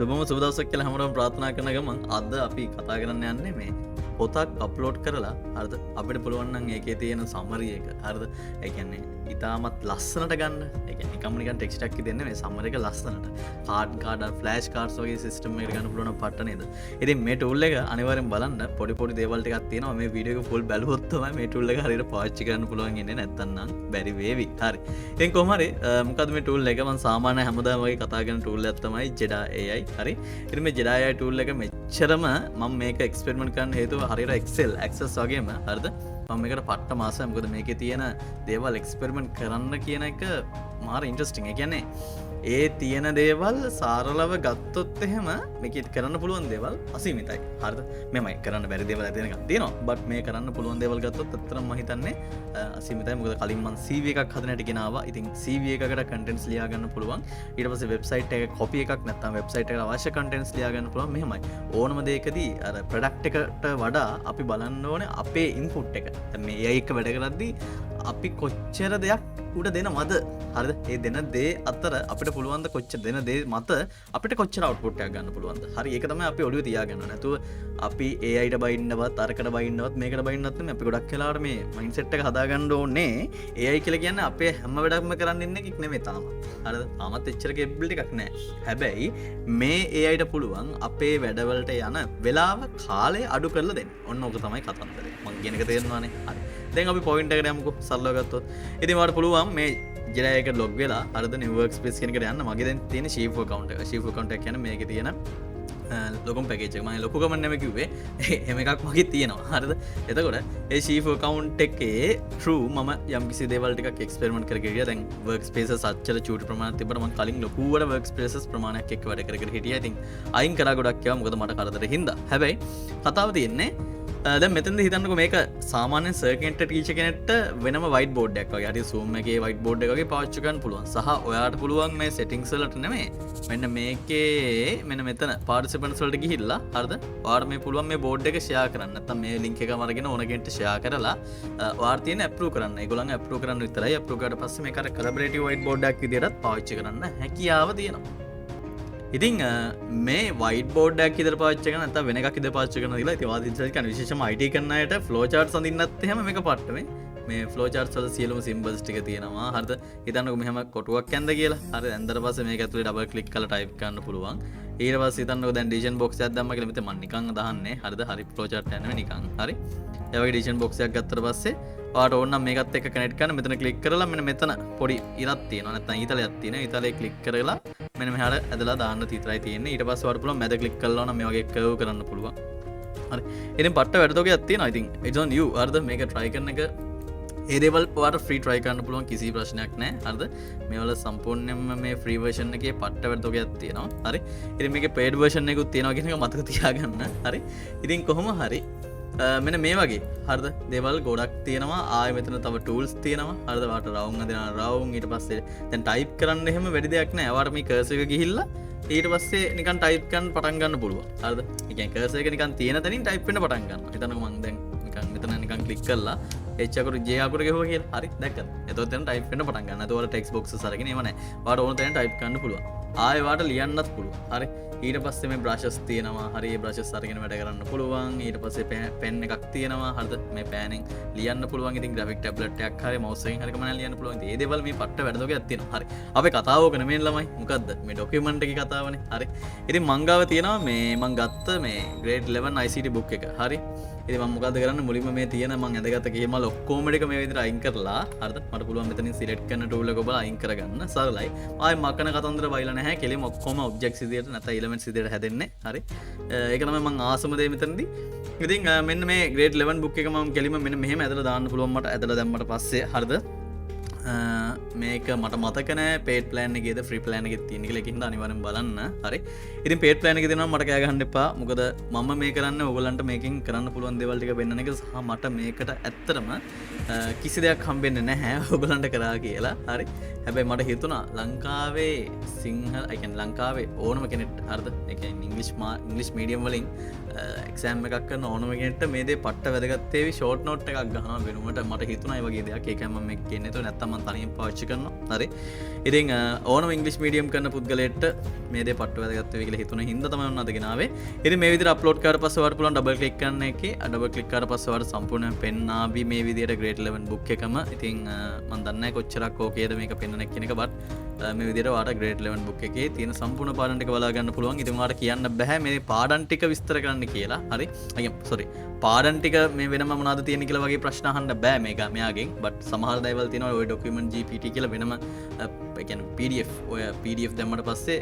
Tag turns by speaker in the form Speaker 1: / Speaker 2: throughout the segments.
Speaker 1: සුබම සුබ දවසක් කියලා හැමෝටම ප්‍රාර්ථනා කරන ගමන් අද අපි කතා කරන්න යන්නේ මේ පොතක් අප්ලෝඩ් කරලා හරිද අපිට පුළුවන් නම් ඒකේ තියෙන සමරි එක හරිද ඒ කියන්නේ ඉතාමත් ලස්සනට ගන්න ඒ කියන්නේ නිකම්ම නිකන් ටෙක්ස්ට් එකක් දෙන්නේ මේ සමරි එක ලස්සනට කාඩ් ෆ්ලෑෂ් කාඩ්ස් වගේ සිස්ටම් එකකට ගන්න පුළුවන් පට්ට නේද ඉතින් මේ ටූල් එක අනිවාර්යෙන් බලන්න පොඩි දේවල් ටිකක් තියෙනවා මේ වීඩියෝ එක ෆුල් බැලුවොත් තමයි මේ ටූල් එක හරියට පාවිච්චි කරන්න පුළුවන් ඉන්නේ නැත්තම් නම් බැරි වේවි හරි ඉතින් කොහොම හරි මොකද මේ ටූල් එක මම සාමාන්‍ය හැමදාම වගේ කතා කරන ටූල් එකක් තමයි Jedi AI හරි ඉතින් මේ Jedi AI ටූල් එක මෙච්චරම මම මේක එක්ස්පෙරිමන්ට් කරන්න හේතුව හරියට Excel access වගේම හරිද මම මේකට පට්ට මාසයි මොකද මේකේ තියෙන දේවල් එක්ස්පෙරිමන්ට් කරන්න කියන එක මාර ඉන්ට්‍රස්ටිං ඒ කියන්නේ ඒ තියෙන දේවල් සාරලව ගත්තොත් එහෙම මේකෙත් කරන්න පුළුවන් දේවල් අසීමිතයි හරිද මෙමය කරන්න බැරි දේවල් ඇති වෙනකන් තියෙනවා බට් මේ කරන්න පුළුවන් දේවල් ගත්තොත් අතරම මම හිතන්නේ අසීමිතයි මොකද කලින් මම CV එකක් හදන හැටි ගෙනාවා ඉතින් CV එකකට කන්ටෙන්ට්ස් ලියා ගන්න පුළුවන් ඊට පස්සේ වෙබ්සයිට් එකක කොපි එකක් නැත්නම් වෙබ්සයිට් එකට අවශ්‍ය කන්ටෙන්ට්ස් ලියා ගන්න පුළුවන් මෙහෙමයි ඕනම දෙයකදී අර ප්‍රොඩක්ට් එකට වඩා අපි බලන්න ඕනේ අපේ ඉන්පුට් එක දැන් මේ AI එක වැඩ කරද්දී අපි කොච්චර දෙයක් උඩ දෙනවද හරිද ඒ දෙන දේ අතර අපිට පුළුවන් ද කොච්චර දෙන දේ මත අපිට කොච්චර අවුට්පුට් එකක් ගන්න පුළුවන්ද හරි ඒක තමයි අපි ඔළුවේ තියාගන්න ඕනේ නැතුව අපි AI ට බයින්නවත් අරකට බයින්නවත් මේකට බයින්නවත් නෙමෙයි අපි ගොඩක් වෙලාවට මේ මයින්ඩ්සෙට් එක හදාගන්න ඕනේ AI කියලා කියන්නේ අපේ හැම වැඩක්ම කරන්න ඉන්න එකක් නෙමෙයි තාම හරිද තාමත් එච්චර කේපබිලිටි එකක් නැහැ හැබැයි මේ AI ට පුළුවන් අපේ වැඩවලට යන වෙලාව කාලය අඩු කරලා දෙන්න ඔන්න ඕක තමයි කතන්දරේ මම කියන එක තේරෙනවානේ හරි දැන් අපි පොයින්ට් එකට යමුකෝ සරලව ගත්තොත් ඉතින් මට පුළුවන් මේ Jedi එක ලොග් වෙලා හරිද new workspace කියන එකට යන්න මගේ දැන් තියෙන Chief account එක Chief account එක කියන්නේ මේකේ තියෙන ලොකුම පැකේජ් එක මම ලොකු කමෙන්ට් නෙමෙයි කිව්වේ එහෙම එකක් වගේ තියෙනවා හරිද එතකොට ඒ Chief account එකේ true මම යම් කිසි දේවල් ටිකක් එක්ස්පෙරිමන්ට් කරගෙන ගියා දැන් workspaces අච්චර චූටි ප්‍රමාණයක් තිබ්බට මම කලින් ලොකුවට workspaces ප්‍රමාණයක් එක්ක වැඩ කරගෙන හිටියා ඉතින් අයින් කරා ගොඩක් ඒවා මොකද මට කරදරේ හින්දා හැබැයි කතාව තියෙන්නේ දැන් මෙතනදී හිතන්නකෝ මේක සාමාන්‍ය සර්කිට් ටීචර් කෙනෙක්ට වෙනම white board එකක් වගේ හරි zoom එකේ white board එක වගේ පාවිච්චි කරන්න පුළුවන් සහ ඔයාට පුළුවන් මේ settings වලට නෙමෙයි මෙන්න මේකේ මෙන්න මෙතන participants වලට ගිහිල්ලා හරිද ඔයාට මේ පුළුවන් මේ board එක share කරන්න නැත්නම් මේ link එකම අරගෙන ඕන කෙනෙක්ට share කරලා ඔයාට තියෙන approve කරන්න ඒගොල්ලන් approve කරන්න විතරයි approve කරාට පස්සේ මේක අර collaborative white board එකක් විදියටත් පාවිච්චි කරන්න හැකියාව තියෙනවා ඉතින් මේ වයිට් බෝඩ් එකක් ඉදලා පාවිච්චි කරන නැත්නම් වෙන එකක් ඉදලා පාවිච්චි කරනවා කියලා ඉතින් වාදින් සල්කන විශේෂම IT කරන අයට ෆ්ලෝ charts අඳින්නත් එහෙම මේක පට්ට මේ ෆ්ලෝ charts වල සියලුම symbols ටික තියෙනවා හරිද හිතන්නකෝ මෙහෙම කොටුවක් ඇඳ කියලා හරි ඇඳලා පස්සේ මේක ඇතුලේ ඩබල් ක්ලික් කරලා ටයිප් කරන්න පුළුවන් ඊට පස්සේ හිතන්නකෝ දැන් ඩිවිෂන් බොක්ස් එකක් දැම්මා කියලා මෙතන මම නිකන් දාන්නේ හරිද හරි ෆ්ලෝ chart යන්නේ නිකන් හරි ඒ වගේ ඩිවිෂන් බොක්ස් එකක් ගත්තට පස්සේ ඔයාට ඕන නම් මේකත් එක්ක කනෙක්ට් කරන්න මෙතන ක්ලික් කරලා මෙන්න මෙතන පොඩි ඉරක් තියෙනවා නැත්නම් ඊතලයක් තියෙනවා ඊතලේ ක්ලික් කරලා මෙන්න මෙහාට ඇදලා දාන්න විතරයි තියෙන්නේ ඊට පස්සේ ඔයාලට පුළුවන් මැද ක්ලික් කරලා නම් මේ වගේ කර්ව් කරන්න පුළුවන් හරි ඉතින් පට්ට වැඩතෝකයක් තියෙනවා ඉතින් it's on you හරිද මේක try කරන එක ඒ දේවල් ඔයාලට free try කරන්න පුළුවන් කිසි ප්‍රශ්නයක් නැහැ හරිද මේවල සම්පූර්ණයෙන්ම මේ free version එකේ පට්ට වැඩතෝකයක් තියෙනවා හරි ඉතින් මේකේ paid version එකකුත් තියෙනවා කියන එක මතක තියාගන්න හරි ඉතින් කොහොම හරි මෙන්න මේ වගේ හරිද දේවල් ගොඩක් තියෙනවා ආයෙ මෙතන තව tools තියෙනවා හරිද වාට රවුම් හදනවා රවුම් ඊට පස්සේ දැන් type කරන්න එහෙම වැඩි දෙයක් නැහැ වාට මේ cursor එක ගිහිල්ලා ඊට පස්සේ නිකන් type කරන්න පටන් ගන්න පුළුවන් හරිද ඒ කියන්නේ cursor එක නිකන් තියෙන තැනින් type වෙන්න පටන් ගන්නවා හිතන්නකෝ මම දැන් නිකන් මෙතන නිකන් click කරලා H අකුර J අකුර ගෙහුවා කියලා හරි දැක්කද එතකොට දැන් type වෙන්න පටන් ගන්නවා එතකොට text boxes අරගෙන ඒව නැහැ වාට ඕන තැනින් type කරන්න පුළුවන් ආයෙ වාට ලියන්නත් පුළුවන් හරි ඊට පස්සේ මේ brushes තියෙනවා හරි ඒ brushes අරගෙන වැඩ කරන්න පුළුවන් ඊට පස්සේ pen එකක් තියෙනවා හරිද මේ penning ලියන්න පුළුවන් ඉතින් graphic tablet එකක් හරි mouse එකකින් හරි කමන ලියන්න පුළුවන් ඉතින් මේ දේවල් මේ පට්ට වැඩදෝකයක් තියෙනවා හරි අපේ කතාව ඕක නෙමෙයි ළමයි මොකද්ද මේ document එකේ කතාවනේ හරි ඉතින් මං ගාව තියෙනවා මේ මං ගත්ත මේ grade 11 ICT book එක හරි ඉතින් මම මොකද්ද කරන්නේ මුලින්ම මේ තියෙන මං ඇඳගත්ත කේමල් ඔක්කොම ටික මේ විදිහට අයින් කරලා හරිද මට පුළුවන් මෙතනින් select කරන tool එක ඔබලා අයින් කරගන්න සරලයි ආයෙ මකන කතන්දර බයිලා නැහැ කෙලිම ඔක්කොම objects විදිහට නැත්නම් elements විදිහට හැදෙන්නේ හරි ඒක තමයි මම ආසම දේ මෙතනදී ඉතින් මෙන්න මේ grade 11 book එක මම කෙලිම මෙන්න මෙහෙම ඇදලා දාන්න පුළුවන් මට ඇදලා දැම්මට පස්සේ හරිද මේක මට මතක නෑ paid plan එකේද free plan එකේ තියෙන කියලා ඒකින්ද අනිවාර්යෙන් බලන්න හරි ඉතින් paid plan එකේ දෙනවා මට කෑ ගහන්න එපා මොකද මම මේ කරන්නේ ඕගලන්ට මේකෙන් කරන්න පුළුවන් දේවල් ටික වෙන්නන එක සහ මට මේකට ඇත්තටම කිසි දෙයක් හම්බෙන්නේ නැහැ ඕගලන්ට කරා කියලා හරි හැබැයි මට හිතුණා ලංකාවේ සිංහල I කියන්නේ ලංකාවේ ඕනම කෙනෙක්ට හරිද ඒ කියන්නේ ඉංග්‍රීසි මීඩියම් වලින් එක්සෑම් එකක් කරන ඕනම කෙනෙක්ට මේ දේ පට්ට වැදගත් වේවි ෂෝට් නෝට් එකක් ගහනවා වෙනුවට මට හිතුණා ඒ වගේ දෙයක් ඒකයි මම මේක කියන්නේ. ඒක නැත්තම් මම තනියෙන් පාවිච්චි පාවිච්චි කරනවා. හරි. ඉතින් ඕනම ඉංග්‍රීසි මීඩියම් කරන පුද්ගලයෙක්ට මේ දේ පට්ට වැදගත් වෙයි කියලා හිතුන හින්දා තමයි ඔන්න අද ගෙනාවේ. ඉතින් මේ විදිහට අප්ලෝඩ් කරලා පස්සේ ඔයාලට පුළුවන් ඩබල් ක්ලික් කරන්න එකේ ඩබල් ක්ලික් කරලා පස්සේ ඔයාලට සම්පූර්ණයෙන් පෙන්නාවි මේ විදිහට grade 11 book එකම. ඉතින් මම දන්නේ නැහැ කොච්චරක් ඕකේද මේක පෙන්වන්න කියන එක but මේ විදිහට ඔයාලට grade 11 book එකේ තියෙන සම්පූර්ණ පාඩම් ටික බලා ගන්න පුළුවන්. ඉතින් ඔයාලට කියන්න බෑ මේ පාඩම් ටික විස්තර කරන්න කියලා. හරි. පාඩම් ටික මේ වෙනම මොනවද තියෙන්නේ කියලා වගේ ප්‍රශ්න අහන්න බෑ මේක මෙයාගෙන්. but සමහර දේවල් තියෙනවා ඔය document GPT කියලා වෙනම ඒ කියන්නේ PDF ඔය PDF දැම්මට පස්සේ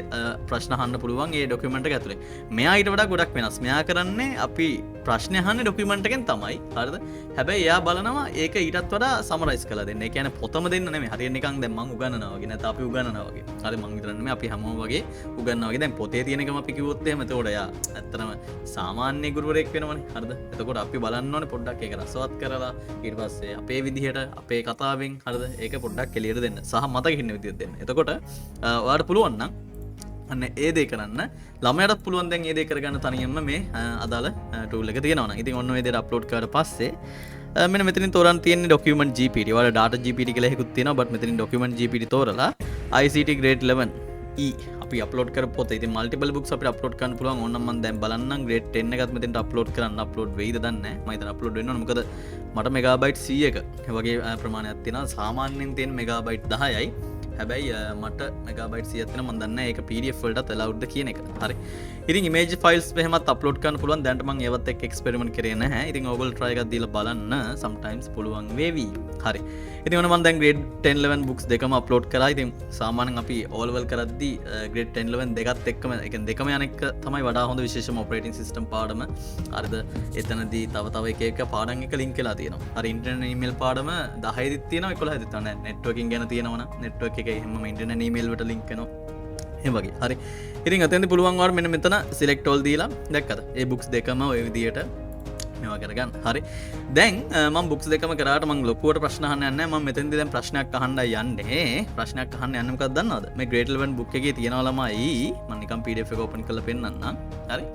Speaker 1: ප්‍රශ්න අහන්න පුළුවන් ඒ document එක ඇතුලේ. මෙයා ඊට වඩා ගොඩක් වෙනස්. මෙයා කරන්නේ අපි ප්‍රශ්න අහන්නේ document එකෙන් තමයි. හරිද? හැබැයි එයා බලනවා ඒක ඊටත් වඩා summarize කරලා දෙන්න. ඒ කියන්නේ පොතම දෙන්න නෙමෙයි. හරියට නිකන් දැන් මම උගන්වනවා වගේ නැත්නම් අපි උගන්වනවා වගේ. හරි මම විතර නෙමෙයි අපි හැමෝම වගේ උගන්වනවා වගේ. දැන් පොතේ තියෙන එකම අපි කිව්වොත් එහෙම එතකොට එයා ඇත්තටම සාමාන්‍ය ගුරුවරයෙක් වෙනවනේ. හරිද? එතකොට අපි බලන්න ඕනේ පොඩ්ඩක් ඒක රසවත් කරලා ඊට පස්සේ අපේ විදිහට අපේ කතාවෙන් හරිද? ඒක පොඩ්ඩක් එළියට දෙන්න. සහ මතක හින්න විදිහට දෙන්න. එතකොට ඔයාලට පුළුවන් නම් අන්න ඒ දේ කරන්න ළමයාටත් පුළුවන් දැන් ඒ දේ කරගන්න තනියම මේ අදාළ ටූල් එක තියෙනවා නම්. ඉතින් ඔන්න ඔය දේට අප්ලෝඩ් කරලා පස්සේ මෙන්න මෙතනින් තෝරන්න තියෙන්නේ document GPT. ඔයාලා data GPT කියලා එකකුත් තියෙනවා. but මෙතනින් document GPT තෝරලා ICT grade 11 E අපි අප්ලෝඩ් කරපු පොත. ඉතින් multiple books අපිට අප්ලෝඩ් කරන්න පුළුවන්. ඕනනම් මම දැන් බලන්නම් grade 10 එකත් මෙතෙන්ට අප්ලෝඩ් කරන්න. අප්ලෝඩ් වෙයිද දන්නේ නැහැ. මම හිතන අප්ලෝඩ් වෙන්න ඕන. මොකද මට මෙගාබයිට් 100ක වගේ ප්‍රමාණයක් තියෙනවා. සාමාන්‍යයෙන් තියෙන මෙගාබයිට් 10යි. හැබැයි මට මෙගාබයිට් 100ක් තියෙනවා. මම දන්නේ නැහැ ඒක PDF වලටත් allowed ද කියන එක. හරි. ඉතින් image files එහෙමත් අප්ලෝඩ් කරන්න පුළුවන්. දැන්ට මම ඒවත් එක්ක එක්ස්පෙරිමන්ට් කරේ නැහැ. ඉතින් ඕගොල්ලෝ try එකක් දීලා බලන්න. sometimes පුළුවන් වේවි. හරි. ඉතින් ඔන්න මම දැන් grade 10 11 books දෙකම අප්ලෝඩ් කරා. ඉතින් සාමාන්‍යයෙන් අපි O level කරද්දී grade 10 11 දෙකත් එක්කම ඒ කියන්නේ දෙකම යන එක තමයි වඩා හොඳ විශේෂම operating system පාඩම. හරිද? එතනදී තව එක එක පාඩම් එක link වෙලා තියෙනවා. හරි internet email පාඩම 10 දිත් තියෙනවා 11 දිත් නැහැ. networking ගැන තියෙනවනම් network එක එහෙමම internet email වලට link වෙනවා. එහෙම වගේ. හරි. ඉතින් අතෙන්දී පුළුවන් වර මෙන්න මෙතන select all දීලා දැක්කද? ඒ books දෙකම ওই විදියට මේවා කරගන්න. හරි. දැන් මම books දෙකම කරාට මම ලොකුවට ප්‍රශ්න අහන්න යන්නේ නැහැ. මම මෙතෙන්දී දැන් ප්‍රශ්නයක් අහන්නයි යන්නේ. ප්‍රශ්නයක් අහන්න යන්නේ මොකක්ද දන්නවද? මේ grade 11 book එකේ තියෙනවා ළමයි. මම නිකන් PDF එක open කරලා පෙන්නන්නම්. හරි.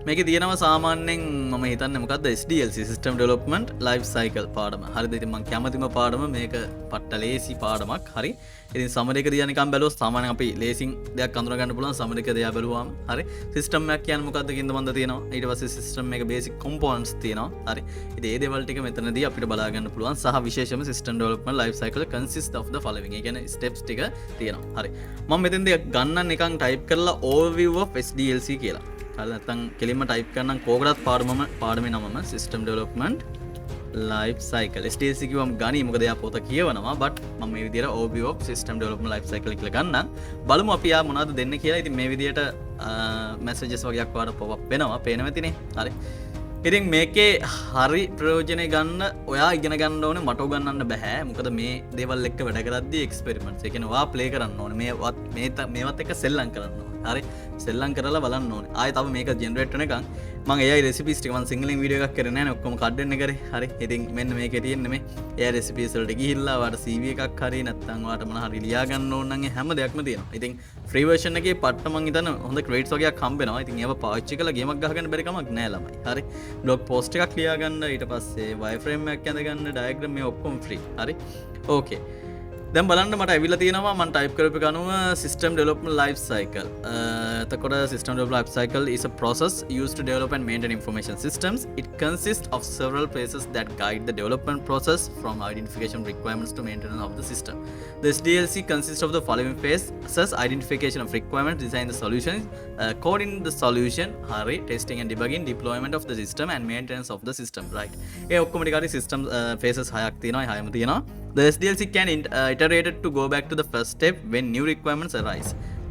Speaker 1: මේකේ තියෙනවා සාමාන්‍යයෙන් මම හිතන්නේ මොකද්ද SDLC System Development Life Cycle පාඩම. හරිද? ඉතින් මම කැමතිම පාඩම මේක පට්ට ලේසි පාඩමක්. හරි. ඉතින් සමර් එක දිහා නිකන් බැලුවොත් සාමාන්‍යයෙන් අපි ලේසින් දෙයක් අඳුර ගන්න පුළුවන් සමර් එක දිහා බැලුවාම. හරි. සිස්ටම් එකක් කියන්නේ මොකද්ද කියන බඳ තියෙනවා. ඊට පස්සේ සිස්ටම් එකේ බේසික් කොම්පොනන්ට්ස් තියෙනවා. හරි. ඉතින් මේ දේවල් ටික මෙතනදී අපිට බලා ගන්න පුළුවන්. සහ විශේෂයෙන්ම System Development Life Cycle consist of the following. ඒ කියන්නේ steps ටික තියෙනවා. හරි. මම මෙතෙන්දී ගන්න නිකන් type කරලා overview of SDLC කියලා. හරි නැත්නම් කෙලින්ම type කරනම් කෝකටත් පාඩමේ නමම System Development Life Cycle SDLC කිව්වම ගනි මොකද එයා පොත කියවනවා but මම මේ විදිහට overview of System Development Life Cycle කියලා ගන්නම් බලමු අපි යා මොනවද දෙන්නේ කියලා. ඉතින් මේ විදිහට messages වගේක් වඩ pop up වෙනවා පේනවා ඇතිනේ. හරි. ඉතින් මේකේ හරි ප්‍රයෝජනෙ ගන්න ඔයා ඉගෙන ගන්න ඕනේ මට උගන්වන්න බෑ. මොකද මේ දේවල් එක්ක වැඩ කරද්දී එක්ස්පෙරිමන්ට්ස්. ඒ කියන්නේ ඔයා ප්ලේ කරන්න ඕනේ. මේවත් එක්ක සෙල්ලම් කරන්න ඕනේ. හරි. සෙල්ලම් කරලා බලන්න ඕනේ. ආයෙ තව මේක ජෙනරේට් වෙනකන් මම AI රෙසිපීස් ටික මම සිංහලෙන් වීඩියෝ එකක් කරේ නැහැ නේ ඔක්කොම කඩන්න කරේ. හරි. ඉතින් මෙන්න මේකේ තියෙන්නේ මේ AI රෙසිපීස් වලට ගිහිල්ලා ඔයාලට CV එකක් හරි නැත්නම් ඔයාලට මොන හරි ලියා ගන්න ඕන නම් හැම දෙයක්ම තියෙනවා. ඉතින් ෆ්‍රී වර්ෂන් එකේ පට්ට මං හිතන හොඳ ක්‍රෙඩිට්ස් වගේක් හම්බ වෙනවා. ඉතින් ඒව පාවිච්චි කරලා ගේමක් ගහගන්න බැරි කමක් නැහැ ළමයි. හරි. බ්ලොග් පෝස්ට් එකක් ලියා ගන්න ඊට පස්සේ වයර්ෆ්‍රේම් එකක් ඇඳ ගන්න ඩයග්‍රෑම් මේ ඔක්කොම ෆ්‍රී. හරි. ඕකේ. දැන් බලන්න මට ඇවිල්ලා තියෙනවා මම ටයිප් කරපු එක අනුව System Development Life Cycle. එතකොට System Development Life Cycle is a process used to develop and maintain information systems. It consists of several phases that guide the development process from identification requirements to maintenance of the system. The SDLC consists of the following phases: identification of requirements, design the solution, coding the solution, hurry, testing and debugging, deployment of the system and maintenance of the system. Right. ඒ ඔක්කොම ටික හරි system phases හයක් තියෙනවා. ඒ හයම තියෙනවා. The SDLC can iterated to go back to the first step when new requirements arise.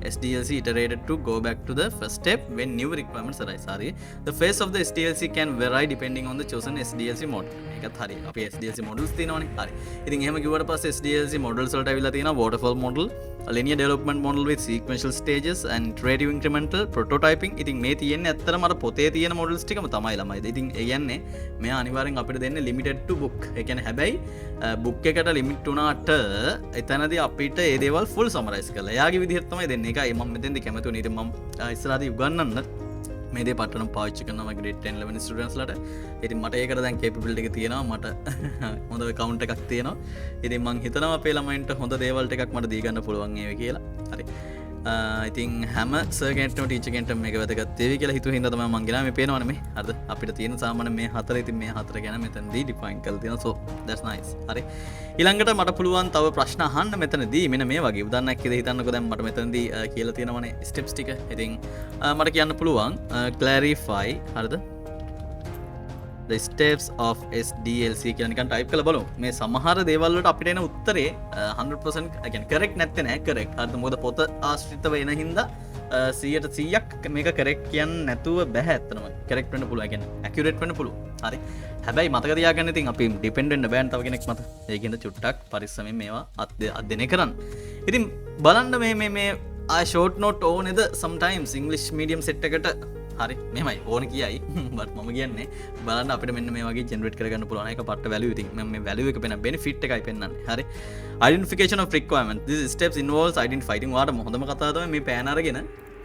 Speaker 1: SDLC iterated to go back to the first step when new requirements arise. Sorry. The phase of the SDLC can vary depending on the chosen SDLC model. ඒකත් හරි. අපි SDLC models තියෙනවානේ. හරි. ඉතින් එහෙම කිව්වට පස්සේ SDLC models වලට අවිලා තියෙනවා waterfall model, linear development model with sequential stages and iterative incremental prototyping. ඉතින් මේ තියෙන්නේ ඇත්තටම අර පොතේ තියෙන models ටිකම තමයි ළමයි. ඉතින් ඒ කියන්නේ මෙයා අනිවාර්යෙන් අපිට දෙන්නේ limited to book. ඒ කියන්නේ හැබැයි book එකට limit වුණාට එතනදී අපිට ඒ දේවල් full summarize කරලා එයාගේ විදිහට තමයි දෙන්නේ. ඒකයි මම මෙතෙන්දී කැමති වුණේ. ඉතින් මම ඉස්සරහදී උගන්වන්න මේ දේ පට්ටනම් පාවිච්චි කරනවා grade 10 11 students ලට. ඉතින් මට ඒකට දැන් capability එක තියෙනවා. මට හොඳ account එකක් තියෙනවා. ඉතින් මං හිතනවා අපේ ළමයින්ට හොඳ දේවල් ටිකක් මට දී ගන්න පුළුවන් ඒවි කියලා. හරි. ඉතින් හැම සර් කෙනෙක්ටම ටීචර් කෙනෙක්ටම මේක වැදගත් වේවි කියලා හිතුව හින්දා තමයි මං ගෙනාවේ. මේ පේනවනේ මේ. හරිද? අපිට තියෙන සාමාන්‍ය මේ හතර. ඉතින් මේ හතර ගැන මෙතනදී define කරලා තියෙනවා. So that's nice. හරි. ඊළඟට මට පුළුවන් තව ප්‍රශ්න අහන්න මෙතනදී. මෙන්න මේ වගේ උදාහරණයක් ඉදිරිය හිතන්නකෝ. දැන් මට මෙතනදී කියලා තියෙනවනේ steps ටික. ඉතින් මට කියන්න පුළුවන් clarify. හරිද? the steps of SDLC කියලා නිකන් type කරලා බලමු. මේ සමහර දේවල් වලට අපිට එන උත්තරේ 100% يعني correct නැත්තේ නෑ correct. හරිද? මොකද පොත ආශ්‍රිතව එන හින්දා 100% මේක correct කියන්නේ නැතුව බෑ ඇත්තටම. correct වෙන්න පුළුවන්. يعني accurate වෙන්න පුළුවන්. හරි. හැබැයි මතක තියාගන්න ඉතින් අපි depend වෙන්න බෑනේ තව කෙනෙක් මත. ඒකින්ද චුට්ටක් පරිස්සමෙන් මේවා අධ්‍යයනය කරන්න. ඉතින් බලන්න මේ short note ඕනේද sometimes English medium set එකට හරි මෙහෙමයි ඕන කියයි බට් මම කියන්නේ බලන්න අපිට මෙන්න මේ වගේ ජෙනරේට් කරගන්න පුළුවන් එක පට්ට වැලියු ඉතින් මම මේ වැලියු එක පෙන්න බෙනිෆිට් එකයි පෙන්නන්නේ හරි identification of requirement this steps involves identifying වාට හොඳම කතාව තමයි මේ පෑන අරගෙන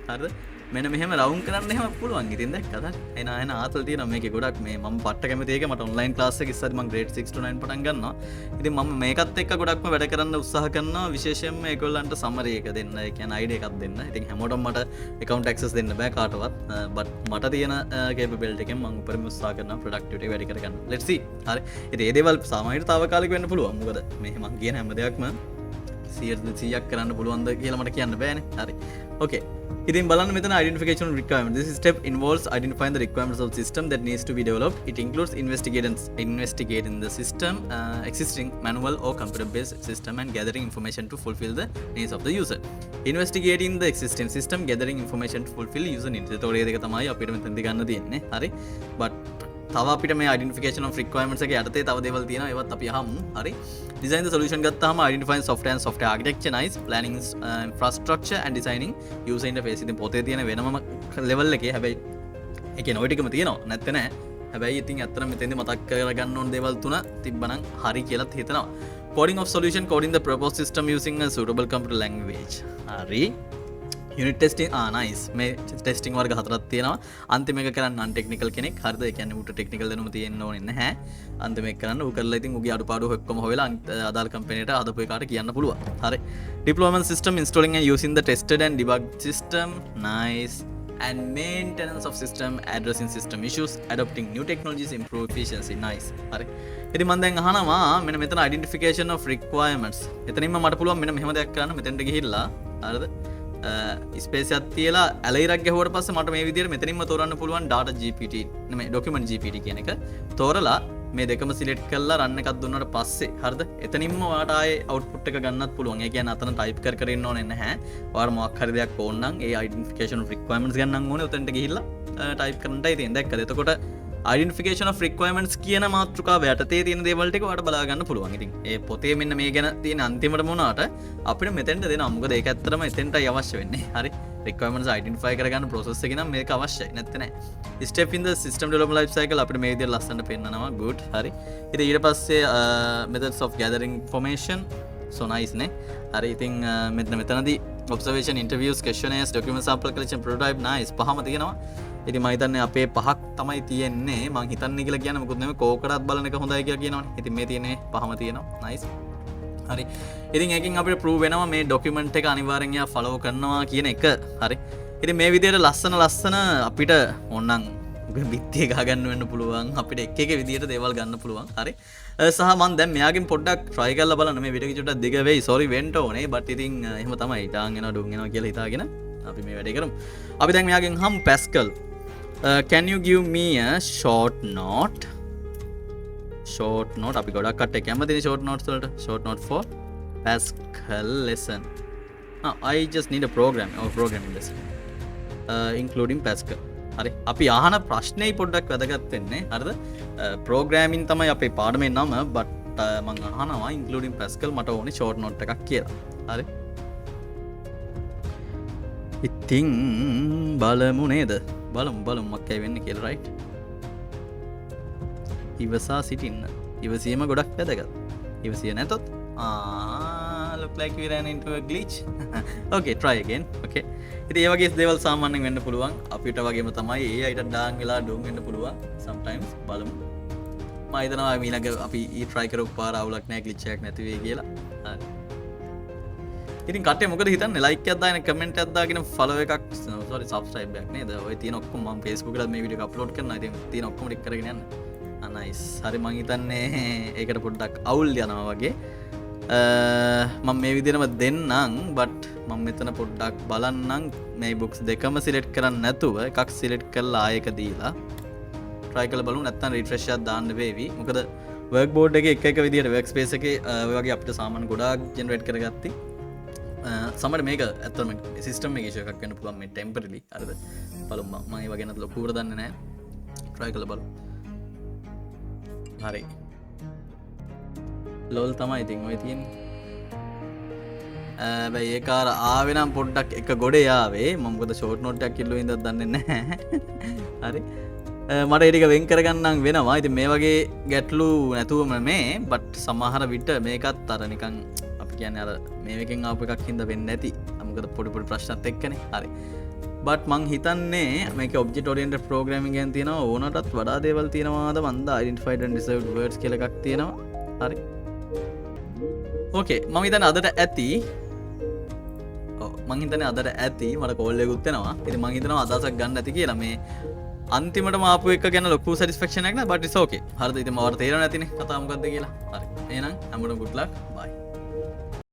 Speaker 1: හරිද මෙන්න මෙහෙම රවුන්ඩ් කරන්න එහෙම පුළුවන් ඉතින් දැක්කද එන ආතල් තියෙනවා මේකේ ගොඩක් මේ මම පට්ට කැමති එක මට ඔන්ලයින් ක්ලාස් එක ඉස්සරදී මම grade 6 to 9 පටන් ගන්නවා ඉතින් මම මේකත් එක්ක ගොඩක්ම වැඩ කරන්න උත්සාහ කරනවා විශේෂයෙන්ම ඒගොල්ලන්ට සමරි එක දෙන්න ඒ කියන්නේ idea එකක් දෙන්න ඉතින් හැමෝටම මට account access දෙන්න බෑ කාටවත් but මට තියෙන capability එකෙන් මම උපරිම උත්සාහ කරනවා productivity වැඩි කරගන්න let's see හරි ඉතින් මේ දේවල් සාමාන්‍යයෙන් తాවකාලික වෙන්න පුළුවන් මොකද මේ මම කියන හැම දෙයක්ම 100ක් කරන්න පුළුවන්ද කියලා මට කියන්න බෑනේ හරි okay ඉතින් බලන්න මෙතන identification of requirement this step involves identifying the requirements of system that needs to be developed it includes investigating the system existing manual or computer based system and gathering information to fulfill the needs of the user investigating the existing system gathering information to fulfill user needs ඒතකොට මේ දෙක තමයි අපිට මෙතනදී ගන්න තියෙන්නේ හරි but තව අපිට මේ identification of requirements එක යටතේ තව දේවල් තියෙනවා ඒවත් අපි අහමු හරි design the solution ගත්තාම identifying software and software architecture nice planning infrastructure and designing user interface ඉතින් පොතේ තියෙන වෙනම level එකේ හැබැයි ඒ කියන්නේ ওই ටිකම තියෙනවා නැත්te නෑ හැබැයි ඉතින් ඇත්තටම මෙතෙන්දි මතක් කරගන්න ඕන දේවල් තුන තිබ්බනම් හරි කියලාත් හිතනවා coding of solution coding the proposed system using a suitable computer language හරි unit testing nice මේ testing වර්ග හතරක් තියෙනවා අන්තිම එක කරන්න non technical කෙනෙක් හරිද ඒ කියන්නේ ඌට technical දැනුම තියෙන්න ඕනේ නැහැ අන්තිම එක කරන්න ඌ කරලා ඉතින් ඌගේ අඩුපාඩු ඔක්කොම හොයලා අදාළ කම්පැනිට හදපු එකාට කියන්න පුළුවන් හරි deployment system installing and using the tested and debugged system nice and maintenance of system addressing system issues adopting new technologies improve efficiency nice හරි ඉතින් මම දැන් අහනවා මෙන්න මෙතන identification of requirements එතනින්ම මට පුළුවන් මෙන්න මෙහෙම දෙයක් කරන්න මෙතෙන්ට ගිහිල්ලා හරිද ස්පේස් එකක් තියලා ඇලයිරක් ගැහුවට පස්සේ මට මේ විදිහට මෙතනින්ම තෝරන්න පුළුවන් data GPT නෙමෙයි document GPT කියන එක තෝරලා මේ දෙකම සිලෙක්ට් කරලා රන් එකක් දුන්නාට පස්සේ හරිද එතනින්ම ඔයාට ආයේ output එක ගන්නත් පුළුවන් ඒ කියන්නේ අතන type කර ඉන්න ඕනේ නැහැ ඔයාලා මොකක් හරි දෙයක් ඕන නම් ඒ identification of requirements ගන්නන් ඕනේ උතෙන්ට ගිහිල්ලා type කරන්නයි තියෙන්නේ දැක්කද එතකොට identification of requirements කියන මාතෘකාව යටතේ තියෙන දේවල් ටික ඔයාලට බලා ගන්න පුළුවන්. ඉතින් ඒ පොතේ මෙන්න මේ ගැන තියෙන අන්තිමටම උනාට අපිට මෙතෙන්ට දෙනවා. මොකද ඒක ඇත්තටම එතෙන්ටයි අවශ්‍ය වෙන්නේ. හරි. requirements identify කරගන්න process එක නම් මේක අවශ්‍යයි. නැත්te නෑ. step in the system development life cycle අපිට මේ විදිහට ලස්සනට පෙන්නනවා. good. හරි. ඉතින් ඊට පස්සේ methods of gathering information so nice නේ. හරි. ඉතින් මෙතනදී observation interviews questionnaires document sample collection prototype nice පහම තියෙනවා. ඉතින් මම හිතන්නේ අපේ පහක් තමයි තියෙන්නේ මම හිතන්නේ කියලා කියන්නේ මොකද නෙමෙයි කෝකටත් බලන එක හොඳයි කියලා කියනවනේ. ඉතින් මේ තියෙන්නේ පහම තියෙනවා. nice. හරි. ඉතින් ඒකෙන් අපිට prove වෙනවා මේ document එක අනිවාර්යෙන් එයා follow කරනවා කියන එක. හරි. ඉතින් මේ විදිහට ලස්සන අපිට ඕනනම් බිත්තිය ගහගන්න වෙන්න පුළුවන්. අපිට එක විදිහට දේවල් ගන්න පුළුවන්. හරි. සහ මම දැන් මෙයාගෙන් පොඩ්ඩක් try කරලා බලන්න මේ වීඩියෝ එක චුට්ටක් දිග වෙයි. sorry වෙන්න ඕනේ. but ඉතින් එහෙම තමයි. ඩාන් එනවා ඩුන් එනවා කියලා හිතාගෙන අපි මේ වැඩේ කරමු. අපි දැන් මෙයාගෙන් හම් Pascal can you give me a short note අපි ගොඩක් කට්ටිය කැමතිනේ short notes වලට short note for Pascal lesson I just need a programming lesson including Pascal හරි අපි අහන ප්‍රශ්නේ පොඩ්ඩක් වැදගත් වෙන්නේ හරිද programming තමයි අපේ පාඩමේ නම but මම අහනවා including Pascal මට ඕනේ short note එකක් කියලා හරි ඉතින් බලමු නේද බලමු මොකක්ද වෙන්නේ කියලා right ඉවසා සිටින්න ඉවසීම ගොඩක් වැදගත් ඉවසිය නැතොත් look like we ran into a glitch. Okay, try again. Okay. ඉතින් ඒ වගේ දේවල් සාමාන්‍යයෙන් වෙන්න පුළුවන්. අපිට වගේම තමයි ඒ අයිට ඩාන් වෙලා ඩෝන් වෙන්න පුළුවන්. sometimes බලමු. මම හිතනවා ඊළඟ අපි try කරපු පාර අවුලක් නැහැ glitch එකක් නැති වෙයි කියලා. හරි. ඉතින් කට්ටිය මොකද හිතන්නේ like එකක් දාගෙන comment එකක් දාගෙන follow එකක් sorry subscribe එකක් නේද? ඔය තියෙන ඔක්කොම මම Facebook එකේ මේ වීඩියෝ එක අප්ලෝඩ් කරනවා. ඉතින් තියෙන ඔක්කොම ටික කරගෙන යන්න. nice. හරි මං හිතන්නේ ඒකට පොඩ්ඩක් අවුල් යනවා වගේ. මම මේ විදිහටම දෙන්නම් but මම මෙතන පොඩ්ඩක් බලන්නම් මේ books දෙකම select කරන්න නැතුව එකක් select කරලා ආයෙක දීලා try කරලා බලමු නැත්නම් refresh එකක් දාන්න වේවි. මොකද workboard එකේ එක එක විදිහට workspace එකේ ඔය වගේ අපිට සාමාන්‍ය ගොඩාක් generate කරගත්තී. සමහර මේක ඇත්තටම system එකේ issue එකක් වෙන්න පුළුවන් මේ temporarily. හරිද? බලමු මම ඒ වගේ නැත් ලොකුවට දන්නේ නැහැ. try කරලා බලමු. හරි. ලෝල් තමයි ඉතින් ඔය තියෙන්නේ. බයි ඒක අර ආවේ නම් පොඩ්ඩක් එක ගොඩේ ආවේ. මම මොකද ෂෝට් නෝට් එකක් කිල්ලුව ඉඳන් දන්නේ නැහැ. හරි. මට ඒ ටික වෙන් කරගන්නම් වෙනවා. ඉතින් මේ වගේ ගැටලු නැතුවම මේ බට් සමහර විට මේකත් අර නිකන් අපි කියන්නේ අර මේකෙන් ආපු එකක් හින්දා වෙන්නේ නැති. මොකද පොඩි පොඩි ප්‍රශ්නත් එක්කනේ. හරි. බට් මං හිතන්නේ මේක object oriented programming එකෙන් තියෙනවා ඕනටත් වඩා දේවල් තියෙනවාද මන්ද identified and reserved words කියලා එකක් තියෙනවා. හරි. ඕකේ මම හිතන්නේ අදට ඇති. ඔව් මං හිතන්නේ අදට ඇති මට කෝල් එකකුත් එනවා. ඉතින් මං හිතනවා අදහසක් ගන්න ඇති කියලා මේ අන්තිමටම ආපු එක ගැන ලොකු satisfaction එකක් නෑ but it's okay. හරිද? ඉතින් මවට තේරෙන්නේ නැතිනේ කතාව මොකද්ද කියලා. හරි. එහෙනම් හැමෝටම good luck. bye.